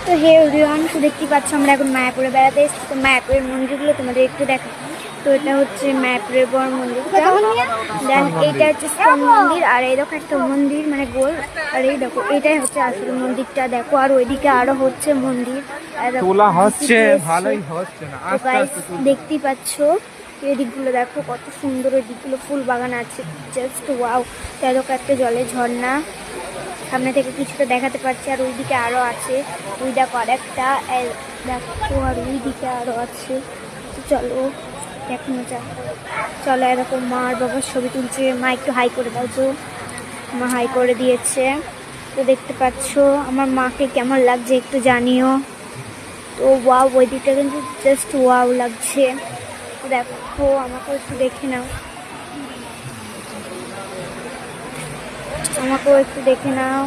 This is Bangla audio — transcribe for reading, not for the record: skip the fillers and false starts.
তো হে এভরিওয়ান, তো দেখতেই পাচ্ছ আমরা এখন মায়াপুরে বেড়াতে এসেছি। তো মায়াপুরের মন্দিরগুলো তোমাদের একটু দেখা। তো এটা হচ্ছে মায়াপুরের বড় মন্দিরটা, দেন এইটা হচ্ছে স্তম্ভ মন্দির, আর এই দেখো একটা মন্দির মানে গোল, আর এই দেখো এটাই হচ্ছে আসল মন্দিরটা দেখো, আর ওইদিকে আরো হচ্ছে মন্দির। তোলা হচ্ছে, ভালোই হচ্ছে না, আস্তে আস্তে দেখতেই পাচ্ছ এই দিকগুলো দেখো কত সুন্দর, ওই দিকগুলো ফুল বাগান আছে, জাস্ট ওয়াও। দেখো একটা জলের ঝর্ণা সামনে থেকে কিছুটা দেখাতে পারছি, আর ওইদিকে আরো আছে, ওই দেখো আর একটা দেখো, আর ওই দিকে আরো আছে। তো চলো দেখানো যাক, চলো। এরকম মা আর বাবার ছবি তুলছে, মা একটু হাই করে দাও, তো মা হাই করে দিয়েছে। তো দেখতে পাচ্ছ আমার মাকে কেমন লাগছে একটু জানিও। তো ওয়াও, ওই দিকটা কিন্তু জাস্ট ওয়াও লাগছে। দেখো আমাকেও একটু দেখে নাও, আমাকেও একটু দেখে নাও।